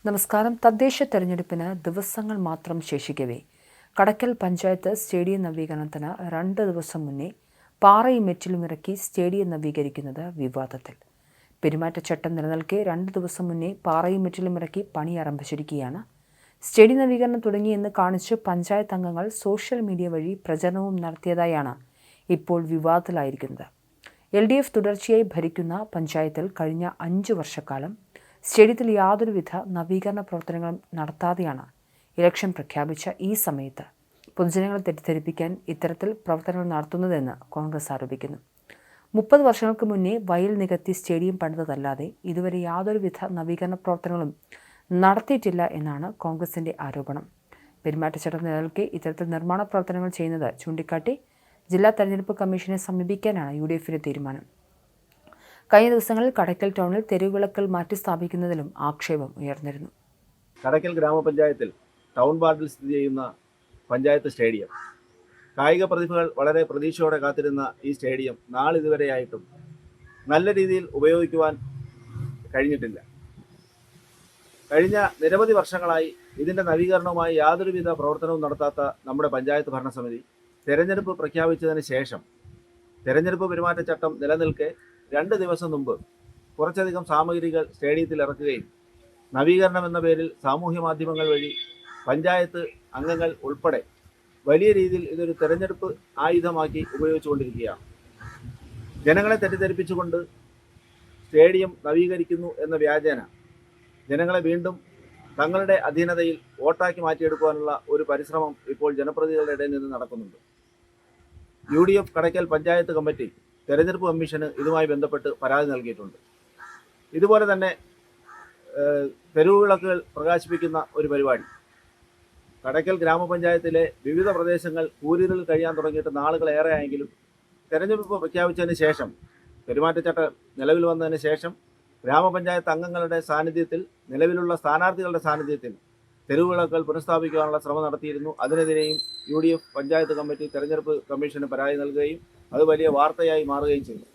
നമസ്കാരം. തദ്ദേശ തെരഞ്ഞെടുപ്പിന് ദിവസങ്ങൾ മാത്രം ശേഷിക്കവേ കടയ്ക്കൽ പഞ്ചായത്ത് സ്റ്റേഡിയം നവീകരണത്തിന് 2 ദിവസം മുന്നേ പാറയും മെറ്റിലും ഇറക്കി സ്റ്റേഡിയം നവീകരിക്കുന്നത് വിവാദത്തിൽ. പെരുമാറ്റച്ചട്ടം നിലനിൽക്കെ 2 ദിവസം മുന്നേ പാറയും മെറ്റിലും ഇറക്കി പണി ആരംഭിച്ചിരിക്കുകയാണ്. സ്റ്റേഡിയം നവീകരണം തുടങ്ങിയെന്ന് കാണിച്ച് പഞ്ചായത്ത് അംഗങ്ങൾ സോഷ്യൽ മീഡിയ വഴി പ്രചരണവും നടത്തിയതായാണ് ഇപ്പോൾ വിവാദത്തിലായിരിക്കുന്നത്. LDF തുടർച്ചയായി ഭരിക്കുന്ന പഞ്ചായത്തിൽ കഴിഞ്ഞ 5 വർഷക്കാലം സ്റ്റേഡിയത്തിൽ യാതൊരുവിധ നവീകരണ പ്രവർത്തനങ്ങളും നടത്താതെയാണ് ഇലക്ഷൻ പ്രഖ്യാപിച്ച ഈ സമയത്ത് പൊതുജനങ്ങളെ തെറ്റിദ്ധരിപ്പിക്കാൻ ഇത്തരത്തിൽ പ്രവർത്തനങ്ങൾ നടത്തുന്നതെന്ന് കോൺഗ്രസ് ആരോപിക്കുന്നു. 30 വർഷങ്ങൾക്ക് മുന്നേ വയൽ നികത്തി സ്റ്റേഡിയം പണിതതല്ലാതെ ഇതുവരെ യാതൊരുവിധ നവീകരണ പ്രവർത്തനങ്ങളും നടത്തിയിട്ടില്ല എന്നാണ് കോൺഗ്രസിന്റെ ആരോപണം. പെരുമാറ്റച്ചട്ടം നിലനിൽക്കെ ഇത്തരത്തിൽ നിർമ്മാണ പ്രവർത്തനങ്ങൾ ചെയ്യുന്നത് ചൂണ്ടിക്കാട്ടി ജില്ലാ തെരഞ്ഞെടുപ്പ് കമ്മീഷനെ സമീപിക്കാനാണ് UDFന്റെ തീരുമാനം. കഴിഞ്ഞ ദിവസങ്ങളിൽ കടയ്ക്കൽ ടൗണിൽ തെരുവിളക്കൽ മാറ്റി സ്ഥാപിക്കുന്നതിലും ആക്ഷേപം ഉയർന്നിരുന്നു. കടയ്ക്കൽ ഗ്രാമപഞ്ചായത്തിൽ ടൗൺ വാർഡിൽ സ്ഥിതി ചെയ്യുന്ന പഞ്ചായത്ത് സ്റ്റേഡിയം, കായിക പ്രതിഭകൾ വളരെ പ്രതീക്ഷയോടെ കാത്തിരുന്ന ഈ സ്റ്റേഡിയം നാളിതുവരെയായിട്ടും നല്ല രീതിയിൽ ഉപയോഗിക്കുവാൻ കഴിഞ്ഞിട്ടില്ല. കഴിഞ്ഞ നിരവധി വർഷങ്ങളായി ഇതിൻ്റെ നവീകരണവുമായി യാതൊരുവിധ പ്രവർത്തനവും നടത്താത്ത നമ്മുടെ പഞ്ചായത്ത് ഭരണസമിതി തെരഞ്ഞെടുപ്പ് പ്രഖ്യാപിച്ചതിന് ശേഷം തെരഞ്ഞെടുപ്പ് പെരുമാറ്റച്ചട്ടം നിലനിൽക്കെ 2 ദിവസം മുമ്പ് കുറച്ചധികം സാമഗ്രികൾ സ്റ്റേഡിയത്തിൽ ഇറക്കുകയും നവീകരണം എന്ന പേരിൽ സാമൂഹ്യ മാധ്യമങ്ങൾ വഴി പഞ്ചായത്ത് അംഗങ്ങൾ ഉൾപ്പെടെ വലിയ രീതിയിൽ ഇതൊരു തെരഞ്ഞെടുപ്പ് ആയുധമാക്കി ഉപയോഗിച്ചുകൊണ്ടിരിക്കുകയാണ്. ജനങ്ങളെ തെറ്റിദ്ധരിപ്പിച്ചുകൊണ്ട് സ്റ്റേഡിയം നവീകരിക്കുന്നു എന്ന വ്യാജേന ജനങ്ങളെ വീണ്ടും തങ്ങളുടെ അധീനതയിൽ വോട്ടാക്കി മാറ്റിയെടുക്കുവാനുള്ള ഒരു പരിശ്രമം ഇപ്പോൾ ജനപ്രതിനിധികളുടെ ഇടയിൽ നിന്ന് നടക്കുന്നുണ്ട്. UDF കടയ്ക്കൽ പഞ്ചായത്ത് കമ്മിറ്റി തെരഞ്ഞെടുപ്പ് കമ്മീഷന് ഇതുമായി ബന്ധപ്പെട്ട് പരാതി നൽകിയിട്ടുണ്ട്. ഇതുപോലെ തന്നെ തെരുവുവിളക്കുകൾ പ്രകാശിപ്പിക്കുന്ന ഒരു പരിപാടി കടയ്ക്കൽ ഗ്രാമപഞ്ചായത്തിലെ വിവിധ പ്രദേശങ്ങൾ കൂരിരുളിൽ കഴിയാൻ തുടങ്ങിയിട്ട് നാളുകളേറെ ആയെങ്കിലും തെരഞ്ഞെടുപ്പ് പ്രഖ്യാപിച്ചതിന് ശേഷം, പെരുമാറ്റച്ചട്ടം നിലവിൽ വന്നതിന് ശേഷം ഗ്രാമപഞ്ചായത്ത് അംഗങ്ങളുടെ സാന്നിധ്യത്തിൽ, നിലവിലുള്ള സ്ഥാനാർത്ഥികളുടെ സാന്നിധ്യത്തിൽ തെരുവുവിളക്കുകൾ പുനഃസ്ഥാപിക്കാനുള്ള ശ്രമം നടത്തിയിരുന്നു. അതിനെതിരെയും UDF പഞ്ചായത്ത് കമ്മിറ്റി തെരഞ്ഞെടുപ്പ് കമ്മീഷന് പരാതി നൽകുകയും അത് വലിയ വാർത്തയായി മാറുകയും ചെയ്തു.